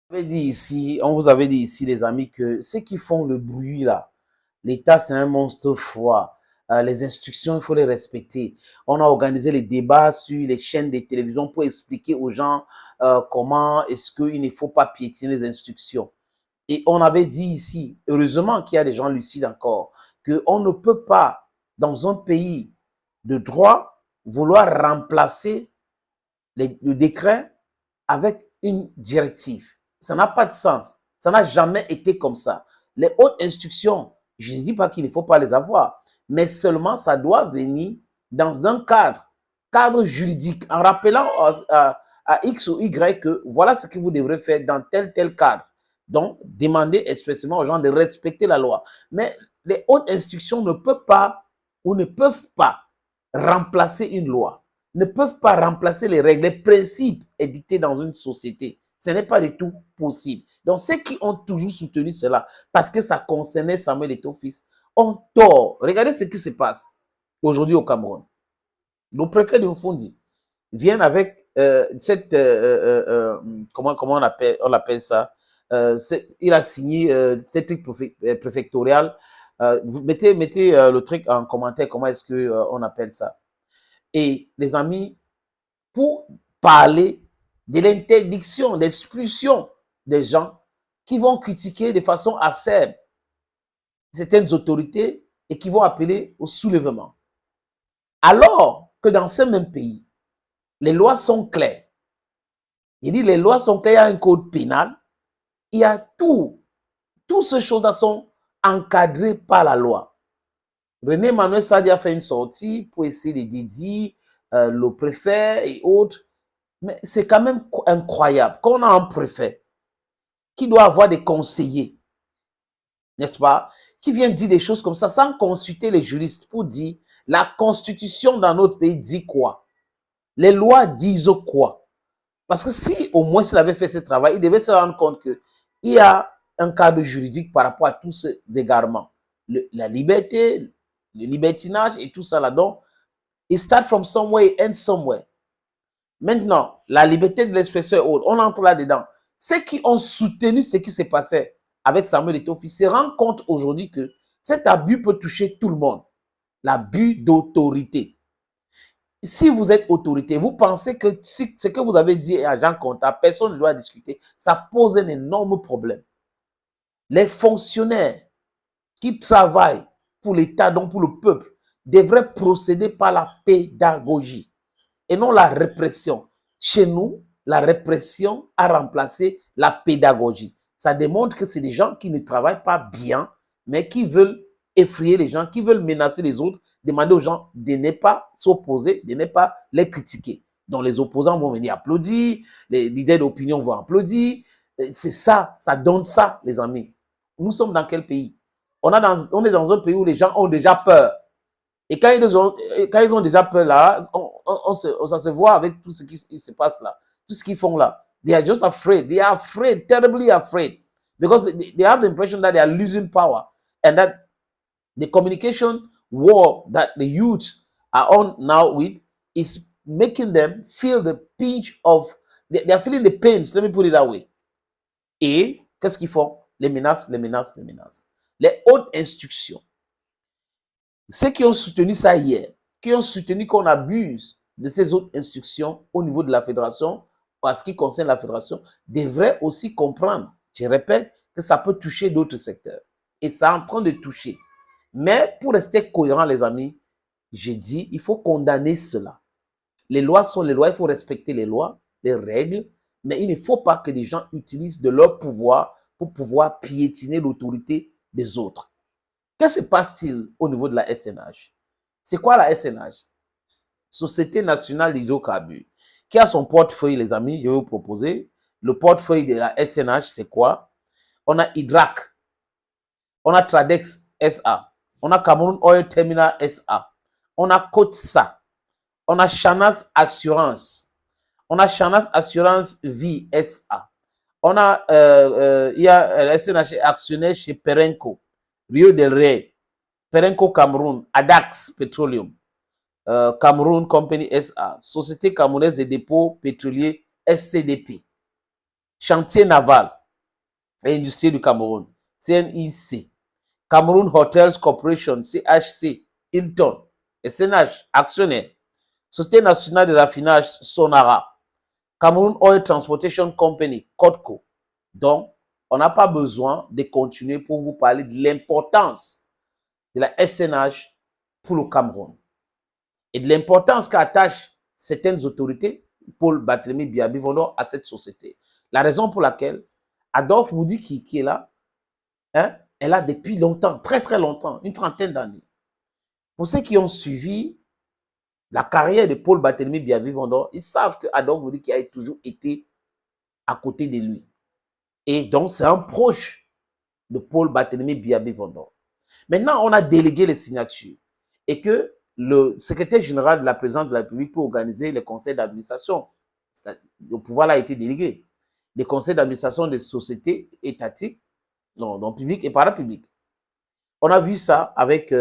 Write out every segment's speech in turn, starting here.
On vous avait dit ici, les amis, que ceux qui font le bruit là, l'État, c'est un monstre froid. Les instructions, il faut les respecter. On a organisé les débats sur les chaînes de télévision pour expliquer aux gens comment est-ce qu'il ne faut pas piétiner les instructions. Et on avait dit ici, heureusement qu'il y a des gens lucides encore, qu'on ne peut pas, dans un pays de droit, vouloir remplacer le décret avec une directive. Ça n'a pas de sens. Ça n'a jamais été comme ça. Les hautes instructions, je ne dis pas qu'il ne faut pas les avoir, mais seulement ça doit venir dans un cadre juridique, en rappelant à X ou Y que voilà ce que vous devrez faire dans tel cadre. Donc, demandez expressément aux gens de respecter la loi. Mais les hautes instructions ne peuvent pas ou ne peuvent pas remplacer une loi, ne peuvent pas remplacer les règles, les principes édictés dans une société. Ce n'est pas du tout possible. Donc, ceux qui ont toujours soutenu cela, parce que ça concernait Samuel Eto'o-Fils, ont tort. Regardez ce qui se passe aujourd'hui au Cameroun. Le préfet de Mfundi vient avec cette, comment on appelle ça, il a signé cette truc préfectorial. Mettez le truc en commentaire, comment est-ce qu'on appelle ça. Et les amis, pour parler de l'interdiction, d'expulsion des gens qui vont critiquer de façon acerbe certaines autorités et qui vont appeler au soulèvement. Alors que dans ce même pays, les lois sont claires. Il dit les lois sont claires, il y a un code pénal, il y a tout. Toutes ces choses-là sont encadrées par la loi. René Manuel Sadi a fait une sortie pour essayer de dédier le préfet et autres. Mais c'est quand même incroyable qu'on a un préfet qui doit avoir des conseillers, n'est-ce pas, qui vient dire des choses comme ça sans consulter les juristes pour dire la constitution dans notre pays dit quoi, les lois disent quoi. Parce que si au moins s'il avait fait ce travail, il devait se rendre compte qu'il y a un cadre juridique par rapport à tous ces égarements. La liberté, le libertinage et tout ça là-dedans, it start from somewhere and somewhere. Maintenant, la liberté de l'expression, on entre là-dedans. Ceux qui ont soutenu ce qui s'est passé avec Samuel Eto'o-Fils se rendent compte aujourd'hui que cet abus peut toucher tout le monde. L'abus d'autorité. Si vous êtes autorité, vous pensez que ce que vous avez dit à Jean Conta, personne ne doit discuter, ça pose un énorme problème. Les fonctionnaires qui travaillent pour l'État, donc pour le peuple, devraient procéder par la pédagogie et non la répression. Chez nous, la répression a remplacé la pédagogie. Ça démontre que c'est des gens qui ne travaillent pas bien, mais qui veulent effrayer les gens, qui veulent menacer les autres, demander aux gens de ne pas s'opposer, de ne pas les critiquer. Donc les opposants vont venir applaudir, les leaders d'opinion vont applaudir. C'est ça, ça donne ça, les amis. Nous sommes dans quel pays? On est dans un pays où les gens ont déjà peur. Et quand ils ont déjà peur là, ça se voit avec tout ce qui se passe là, tout ce qu'ils font là. They are just afraid. They are afraid, terribly afraid. Because they have the impression that they are losing power. And that the communication war that the youths are on now with is making them feel the pinch of, they are feeling the pains, let me put it that way. Et qu'est-ce qu'ils font? Les menaces, les menaces, les menaces. Les hautes instructions. Ceux qui ont soutenu ça hier, qui ont soutenu qu'on abuse de ces autres instructions au niveau de la fédération, en ce qui concerne la fédération, devraient aussi comprendre, je répète, que ça peut toucher d'autres secteurs. Et ça est en train de toucher. Mais pour rester cohérent, les amis, j'ai dit, il faut condamner cela. Les lois sont les lois, il faut respecter les lois, les règles, mais il ne faut pas que les gens utilisent de leur pouvoir pour pouvoir piétiner l'autorité des autres. Que se passe-t-il au niveau de la SNH? C'est quoi la SNH? Société nationale d'hydrocarbures. Qui a son portefeuille, les amis? Je vais vous proposer. Le portefeuille de la SNH, c'est quoi? On a Hydrac. On a Tradex SA. On a Cameroun Oil Terminal SA. On a Kotsa. On a Chanas Assurance. On a Chanas Assurance Vie SA. On a, il y a la SNH actionnaire chez Perenco. Rio del Rey, Perenco Cameroun, Adax Petroleum, Cameroun Company SA, Société Camerounaise des dépôts pétroliers SCDP, Chantier Naval, et Industriel du Cameroun, CNIC, Cameroun Hotels Corporation, CHC, Hilton, SNH, actionnaire, Société nationale de raffinage Sonara, Cameroun Oil Transportation Company, CODCO. Donc, on n'a pas besoin de continuer pour vous parler de l'importance de la SNH pour le Cameroun et de l'importance qu'attachent certaines autorités, Paul Barthélemy Biabi Vondor, à cette société. La raison pour laquelle Adolphe Moudiki, qui est là, hein, elle a depuis longtemps, très très longtemps, une trentaine d'années. Pour ceux qui ont suivi la carrière de Paul Barthélemy Biabi Vondor, ils savent que Adolphe Moudiki a toujours été à côté de lui. Et donc, c'est un proche de Paul Barthélemy Biabi Vondor. Maintenant, on a délégué les signatures et que le secrétaire général de la présidence de la République peut organiser le conseil d'administration. Le pouvoir a été délégué. Les conseils d'administration des sociétés étatiques, non, publiques et parapubliques. On a vu ça avec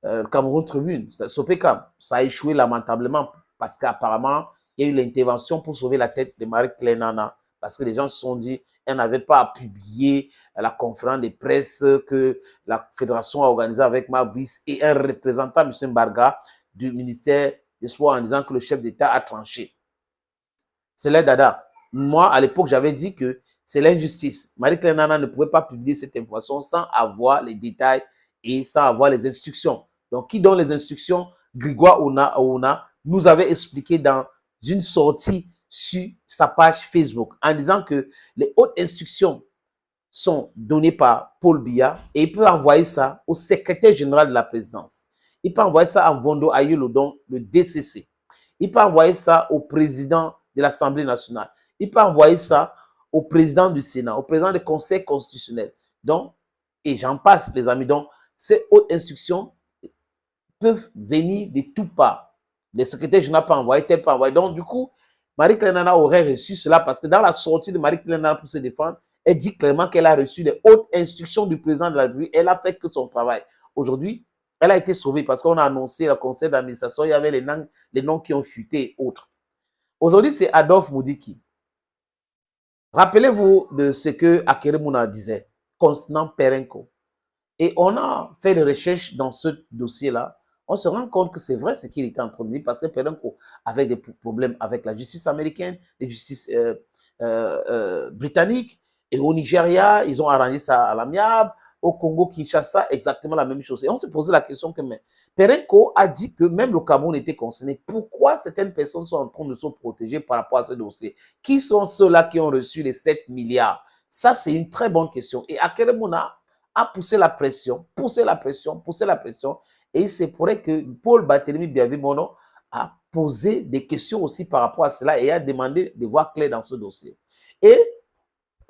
Cameroun Tribune, Sopecam. Ça a échoué lamentablement parce qu'apparemment, il y a eu l'intervention pour sauver la tête de Marie-Claire Nana parce que les gens se sont dit qu'elle n'avait pas à publier la conférence de presse que la fédération a organisée avec Mabrice et un représentant, M. Mbarga, du ministère des Sports en disant que le chef d'État a tranché. C'est l'air dada. Moi, à l'époque, j'avais dit que c'est l'injustice. Marie-Claire Nana ne pouvait pas publier cette information sans avoir les détails et sans avoir les instructions. Donc, qui donne les instructions? Grégoire Ouna nous avait expliqué dans une sortie sur sa page Facebook en disant que les hautes instructions sont données par Paul Biya et il peut envoyer ça au secrétaire général de la présidence. Il peut envoyer ça à Vondo Ayelodon, le DCC. Il peut envoyer ça au président de l'Assemblée nationale. Il peut envoyer ça au président du Sénat, au président du Conseil constitutionnel. Donc, et j'en passe, les amis. Donc, ces hautes instructions peuvent venir de tout part. Le secrétaire général peut envoyer, tel peut envoyer. Donc, du coup, Marie-Claire Nana aurait reçu cela parce que dans la sortie de Marie-Claire Nana pour se défendre, elle dit clairement qu'elle a reçu les hautes instructions du président de la République. Elle a fait que son travail. Aujourd'hui, elle a été sauvée parce qu'on a annoncé le conseil d'administration, il y avait les noms qui ont fuité et autres. Aujourd'hui, c'est Adolphe Moudiki. Rappelez-vous de ce que Akeremouna disait, Constant Perenco. Et on a fait des recherches dans ce dossier-là. On se rend compte que c'est vrai ce qu'il était en train de dire parce que Perenco avait des problèmes avec la justice américaine, la justice britannique. Et au Nigeria, ils ont arrangé ça à l'amiable. Au Congo, Kinshasa, exactement la même chose. Et on se posait la question que Perenco a dit que même le Cameroun était concerné. Pourquoi certaines personnes sont en train de se protéger par rapport à ce dossier? Qui sont ceux-là qui ont reçu les 7 milliards? Ça, c'est une très bonne question. Et Akeremouna a poussé la pression. Et c'est vrai que Paul Barthélemy Biavi-Mono a posé des questions aussi par rapport à cela et a demandé de voir clair dans ce dossier. Et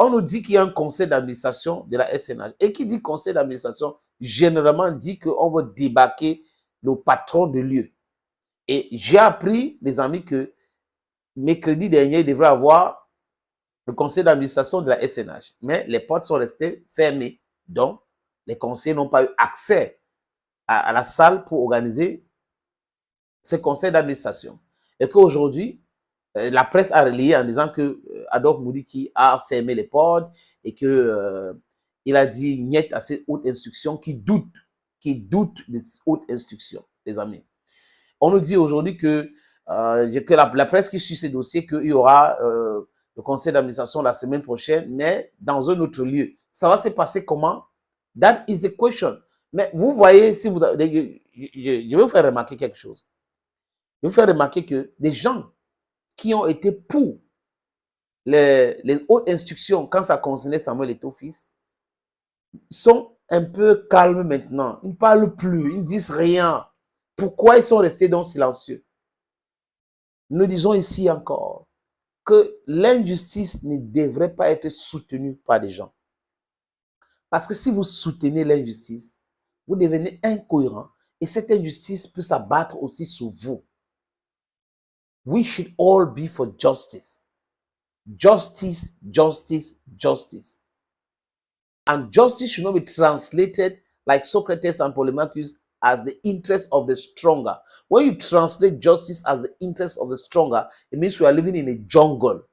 on nous dit qu'il y a un conseil d'administration de la SNH. Et qui dit conseil d'administration, généralement dit qu'on va débarquer le patron de lieu. Et j'ai appris, les amis, que mercredi dernier, il devrait avoir le conseil d'administration de la SNH. Mais les portes sont restées fermées. Donc, les conseillers n'ont pas eu accès à la salle pour organiser ce conseil d'administration. Et qu'aujourd'hui, la presse a relayé en disant que Adolphe Moudiki a fermé les portes et que il a dit niet à ces hautes instructions qui doutent des hautes instructions, les amis. On nous dit aujourd'hui que la presse qui suit ces dossiers, qu'il y aura le conseil d'administration la semaine prochaine, mais dans un autre lieu. Ça va se passer comment? That is the question. Mais vous voyez, si vous, je vais vous faire remarquer quelque chose. Je vais vous faire remarquer que des gens qui ont été pour les hautes instructions quand ça concernait Samuel Eto'o-Fils sont un peu calmes maintenant. Ils ne parlent plus, ils ne disent rien. Pourquoi ils sont restés donc silencieux? Nous disons ici encore que l'injustice ne devrait pas être soutenue par des gens. Parce que si vous soutenez l'injustice, vous devenez incohérent et cette injustice peut s'abattre aussi sur vous. We should all be for justice. Justice, justice, justice. And justice should not be translated like Socrates and Polemarchus as the interest of the stronger. When you translate justice as the interest of the stronger, it means we are living in a jungle.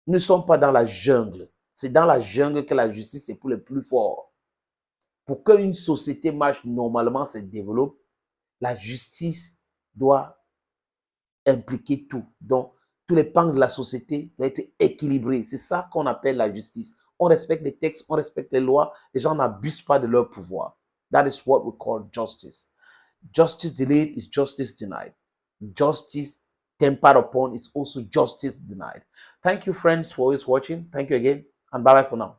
Nous ne sommes pas dans la jungle. C'est dans la jungle que la justice est pour les plus forts. Pour qu'une société marche normalement, se développe, la justice doit impliquer tout. Donc, tous les pans de la société doivent être équilibrés. C'est ça qu'on appelle la justice. On respecte les textes, on respecte les lois, les gens n'abusent pas de leur pouvoir. That is what we call justice. Justice delayed is justice denied. Justice tempered upon is also justice denied. Thank you, friends, for always watching. Thank you again, and bye-bye for now.